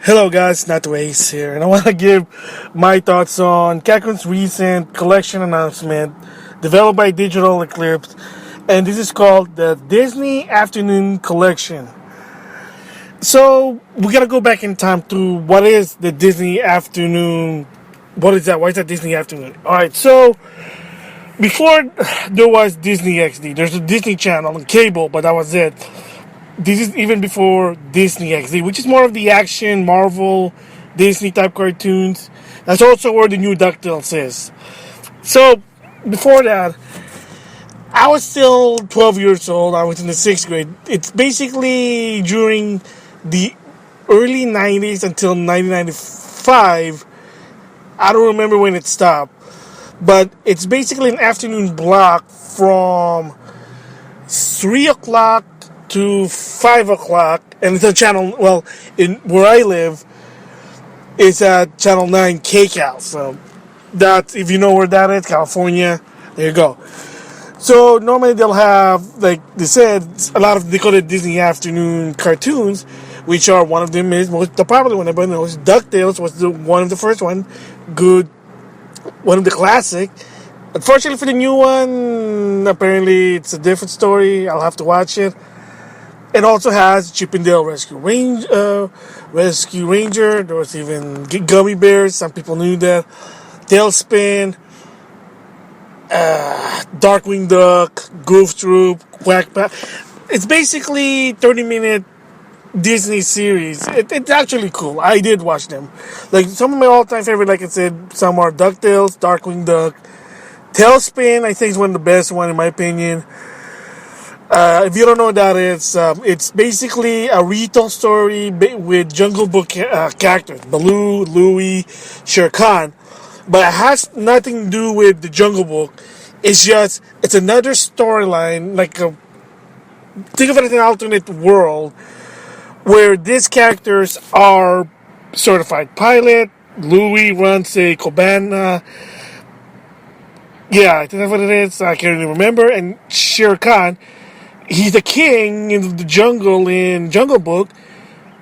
Hello guys, NautoAisDx here, and I want to give my thoughts on Capcom's recent collection announcement developed by Digital Eclipse, and this is called the Disney Afternoon Collection. So we gotta go back in time to what is the Disney Afternoon. What is that? Why is that Disney Afternoon? Alright, so before there was Disney XD, there's a Disney Channel on cable, but that was it. This is even before Disney XD, which is more of the action, Marvel, Disney type cartoons. That's also where the new DuckTales is. So, before that, I was still 12 years old. I was in the 6th grade. It's basically during the early 90s until 1995. I don't remember when it stopped. But it's basically an afternoon block from 3 o'clock to 5 o'clock, and it's a channel. Well, in where I live, it's at channel 9 KCAL. So that's, if you know where that is, California. There you go. So normally they'll have, like they said, a lot of, they call it Disney afternoon cartoons, which are, one of them is the popular one. Everybody knows DuckTales was one of the first one, good, one of the classic. Unfortunately for the new one, apparently it's a different story. I'll have to watch it. It also has Chip 'n Dale Rescue Ranger. There was even Gummy Bears. Some people knew that. Tailspin, Darkwing Duck, Goof Troop, Quack Pack. It's basically 30-minute Disney series. It's actually cool. I did watch them. Like, some of my all-time favorite, like I said, some are DuckTales, Darkwing Duck. Tailspin, I think, is one of the best one in my opinion. If you don't know what that is, it's basically a retail story with Jungle Book characters. Baloo, Louie, Shere Khan. But it has nothing to do with the Jungle Book. It's another storyline, think of it as an alternate world, where these characters are certified pilot. Louie runs a cabana. Yeah, I think that's what it is. I can't really remember. And Shere Khan, he's the king in the jungle in Jungle Book.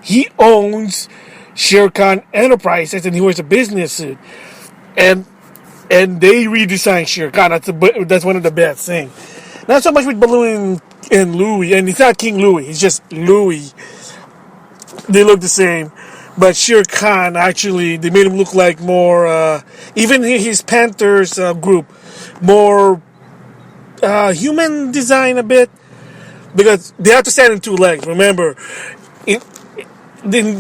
He owns Shere Khan Enterprises, and he wears a business suit. And they redesigned Shere Khan. That's one of the best things. Not so much with Baloo and Louie, and it's not King Louie. It's just Louie. They look the same, but Shere Khan, actually, they made him look like more. Even his Panthers group, more human design a bit. Because they have to stand on two legs. Remember, the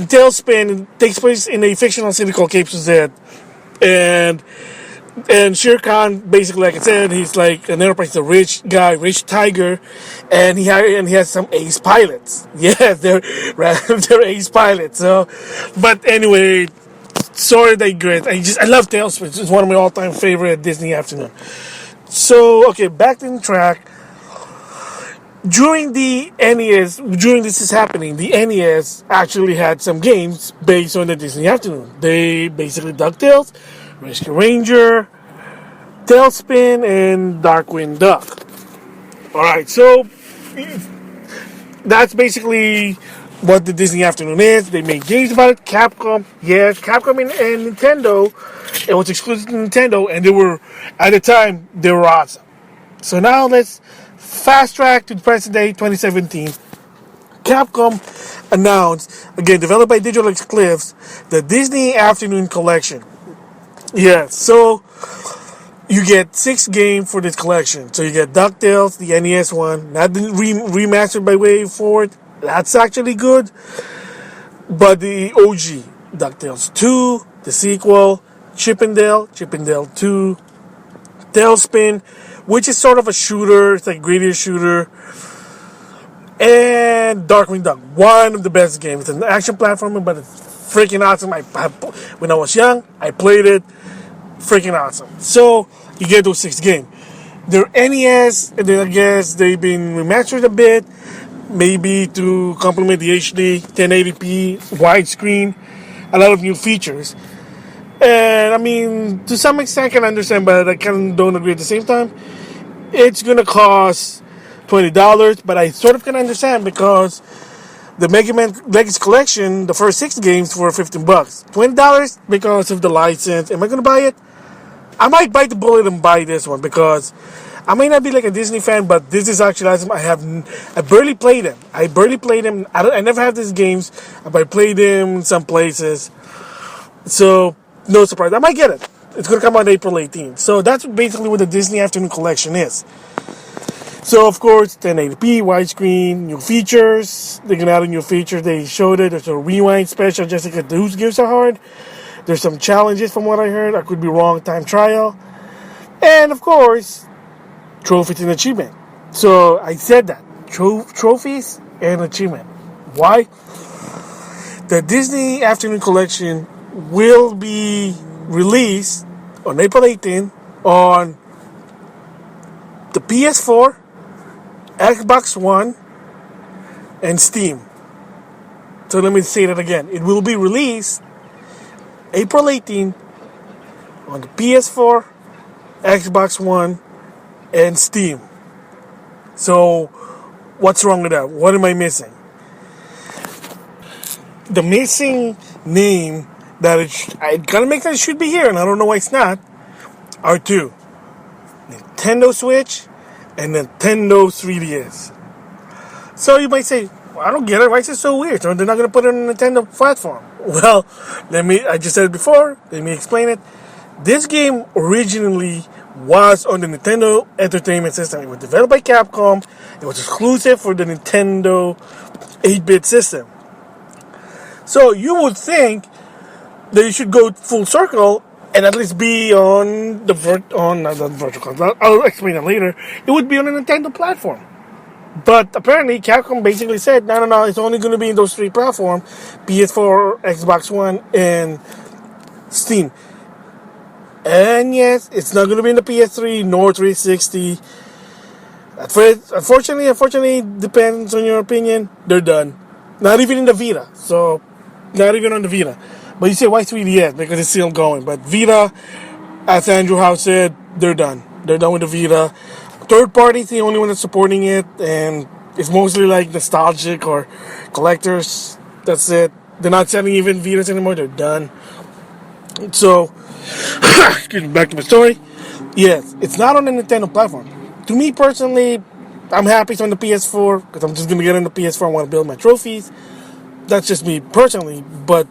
Tailspin takes place in a fictional city called Cape Suzette, and Shere Khan, basically, like I said, he's like an enterprise, a rich guy, rich tiger, and he has some ace pilots. Yes, they're ace pilots. So, but anyway, sorry they digress. I love Tailspin. It's one of my all-time favorite Disney afternoon. So, okay, back in track. During the NES, during this is happening, the NES actually had some games based on the Disney Afternoon. They basically DuckTales, Rescue Ranger, Tailspin, and Darkwing Duck. Alright, so that's basically what the Disney Afternoon is. They made games about it. Capcom, yes, Capcom and Nintendo. It was exclusive to Nintendo, and at the time, they were awesome. So now let's fast track to the present day, 2017. Capcom announced, again, developed by Digital Eclipse, the Disney Afternoon Collection. Yes, so you get 6 games for this collection. So you get DuckTales, the NES one, not the remastered by Way Forward. That's actually good. But the OG, DuckTales 2, the sequel, Chip 'n Dale 2, Tailspin, which is sort of a shooter. It's like a grittier shooter. And Darkwing Duck, one of the best games. It's an action platformer, but it's freaking awesome. When I was young, I played it. Freaking awesome. So, you get those 6 games. They're NES, and then I guess they've been remastered a bit, maybe to complement the HD 1080p widescreen. A lot of new features. And I mean, to some extent I can understand, but I kind of don't agree at the same time. It's going to cost $20, but I sort of can understand because the Mega Man Legacy Collection, the first 6 games for $15, $20 because of the license. Am I gonna buy it? I might bite the bullet and buy this one because I may not be like a Disney fan, but this is actually awesome. I barely played them. I never have these games, but I played them in some places. So no surprise, I might get it. It's gonna come out April 18th. So that's basically what the Disney Afternoon Collection is. So of course, 1080p widescreen, new features. They're gonna add a new feature. They showed it. There's a rewind special just to get whose gives are hard. There's some challenges from what I heard. I could be wrong. Time trial, and of course, trophies and achievement. So I said that trophies and achievement. Why? The Disney Afternoon Collection will be released on April 18th on the PS4, Xbox One, and Steam. So let me say that again. It will be released April 18th on the PS4, Xbox One, and Steam. So what's wrong with that? What am I missing? The missing name that it kind of makes sense it should be here, and I don't know why it's not, are two. Nintendo Switch and Nintendo 3DS. So you might say, well, I don't get it. Why is it so weird? So they're not going to put it on a Nintendo platform. Well, I just said it before. Let me explain it. This game originally was on the Nintendo Entertainment System. It was developed by Capcom. It was exclusive for the Nintendo 8-bit system. So you would think that you should go full circle and at least be on the virtual console. I'll explain it later. It would be on a Nintendo platform. But apparently Capcom basically said, no, it's only going to be in those 3 platforms, PS4, Xbox One, and Steam. And yes, it's not going to be in the PS3 nor 360. Unfortunately, depends on your opinion, they're done. Not even in the Vita. So, not even on the Vita. But you say, why 3DS? Because it's still going. But Vita, as Andrew House said, they're done. They're done with the Vita. Third party is the only one that's supporting it. And it's mostly like nostalgic or collectors. That's it. They're not selling even Vitas anymore. They're done. So, excuse me, back to my story. Yes, it's not on the Nintendo platform. To me personally, I'm happy it's on the PS4 because I'm just going to get on the PS4 and want to build my trophies. That's just me personally. But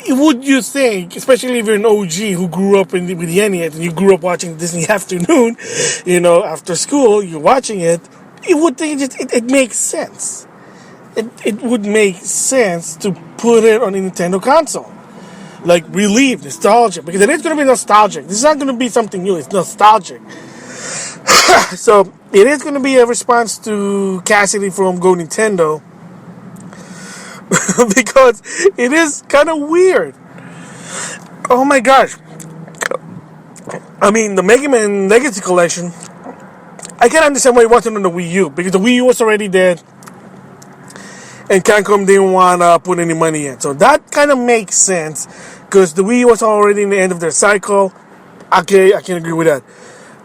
would you think, especially if you're an OG who grew up with the NES and you grew up watching Disney Afternoon, after school, you're watching it, you would think it makes sense. It would make sense to put it on a Nintendo console. Like relieve, nostalgia, because it is going to be nostalgic. This is not going to be something new, it's nostalgic. So it is going to be a response to Cassidy from Go Nintendo. Because it is kind of weird. Oh my gosh. I mean, the Mega Man Legacy Collection, I can't understand why it wasn't on the Wii U, because the Wii U was already dead and Capcom didn't want to put any money in. So that kind of makes sense, because the Wii U was already in the end of their cycle. Okay, I can agree with that.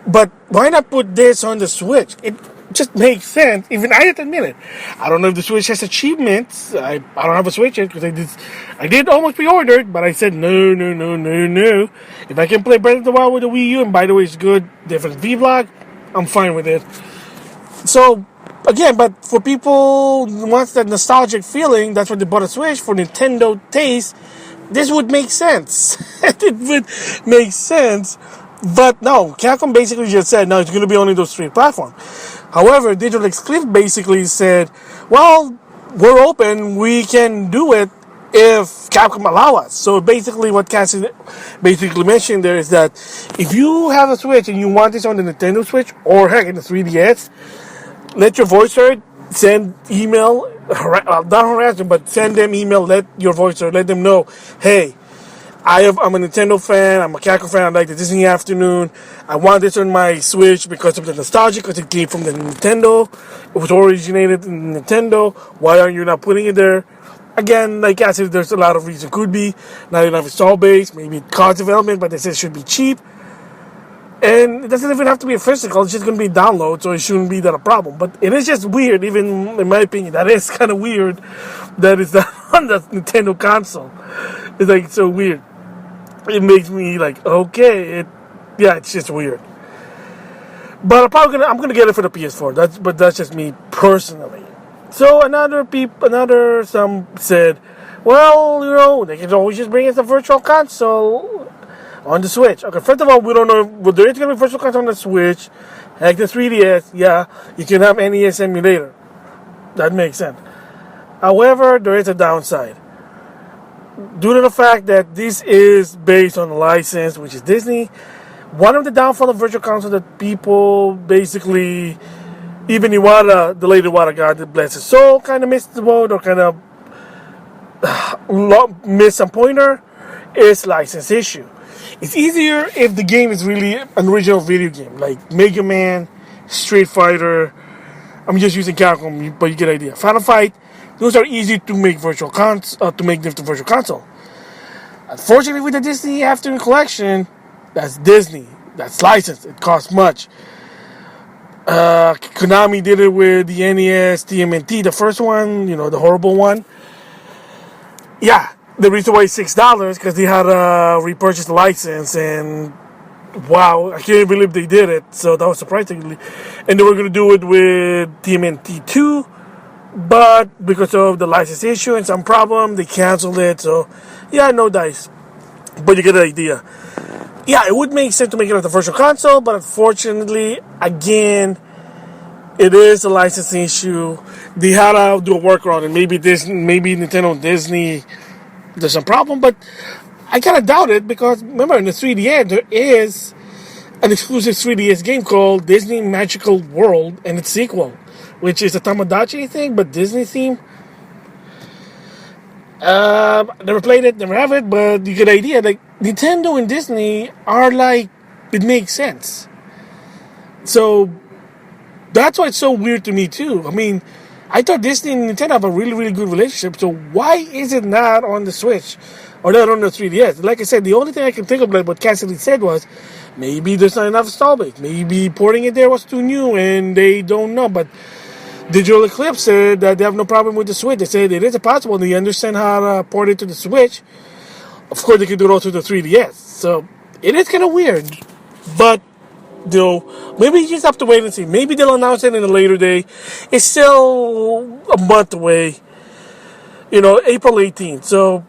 But why not put this on the Switch? It just makes sense. Even I have to admit it. I don't know if the Switch has achievements. I don't have a Switch yet because I did almost pre-order it, but I said no. If I can play Breath of the Wild with the Wii U, and by the way it's good, different vlog, I'm fine with it. So again, but for people who want that nostalgic feeling, that's what they bought a Switch for. Nintendo taste, this would make sense. It would make sense. But no, Capcom basically just said, no, it's going to be only those 3 platforms. However, Digital Exclusive basically said, well, we're open, we can do it if Capcom allow us. So basically what Cassie basically mentioned there is that if you have a Switch and you want this on the Nintendo Switch, or heck, in the 3DS, let your voice heard, send email, not harass them, but send them email, let your voice heard, let them know, hey, I'm a Nintendo fan, I'm a Capcom fan, I like the Disney Afternoon, I want this on my Switch because of the nostalgia, because it came from the Nintendo, it was originated in Nintendo, why are you not putting it there? Again, like I said, there's a lot of reasons. Could be not enough install base, maybe cost development, but they said it should be cheap. And it doesn't even have to be a physical, it's just going to be download, so it shouldn't be that a problem. But it is just weird, even in my opinion, that is kind of weird that it's not on the Nintendo console. It's like so weird. It makes me like, okay, it's just weird. But I'm gonna get it for the PS4. That's just me personally. So some said, well, they can always just bring us the virtual console on the Switch. Okay, first of all, we don't know whether there is gonna be virtual console on the Switch. Like the 3DS, yeah, you can have NES emulator. That makes sense. However, there is a downside. Due to the fact that this is based on a license, which is Disney, one of the downfall of virtual console that people basically, even Iwata, the late Iwata, God bless his soul, kind of missed the boat or kind of missed some pointer, is license issue. It's easier if the game is really an original video game, like Mega Man, Street Fighter. I'm just using Capcom, but you get the idea. Final Fight. Those are easy to make virtual virtual console. Unfortunately, with the Disney Afternoon Collection, that's Disney. That's licensed. It costs much. Konami did it with the NES, TMNT, the first one, the horrible one. Yeah, the reason why it's $6 because they had to repurchase the license, and wow, I can't believe they did it. So that was surprisingly, and they were going to do it with TMNT 2. But because of the license issue and some problem, they canceled it. So, yeah, no dice. But you get the idea. Yeah, it would make sense to make it as a virtual console, but unfortunately, again, it is a license issue. They had to do a workaround, and maybe Nintendo and Disney, there's some problem, but I kind of doubt it because remember in the 3DS there is an exclusive 3DS game called Disney Magical World and its sequel, which is a Tamagotchi thing, but Disney theme. Never played it, never have it, but you get the idea. Like, Nintendo and Disney are like, it makes sense. So, that's why it's so weird to me, too. I mean, I thought Disney and Nintendo have a really, really good relationship, so why is it not on the Switch? Or not on the 3DS? Like I said, the only thing I can think of, like what Cassidy said was, maybe there's not enough install base. Maybe porting it there was too new, and they don't know, but Digital Eclipse said that they have no problem with the Switch. They said it is possible. They understand how to port it to the Switch. Of course, they can do it also to the 3DS. So, it is kind of weird. But, maybe you just have to wait and see. Maybe they'll announce it in a later day. It's still a month away. April 18th. So,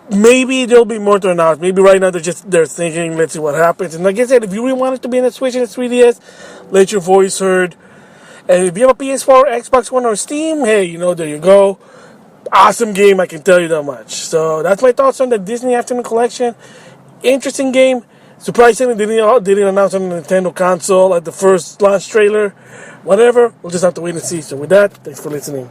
maybe there'll be more to announce. Maybe right now they're thinking, let's see what happens. And like I said, if you really want it to be in the Switch and the 3DS, let your voice heard. And if you have a PS4, Xbox One, or Steam, hey, there you go. Awesome game, I can tell you that much. So that's my thoughts on the Disney Afternoon Collection. Interesting game. Surprisingly, they didn't announce on the Nintendo console at the first launch trailer. Whatever, we'll just have to wait and see. So with that, thanks for listening.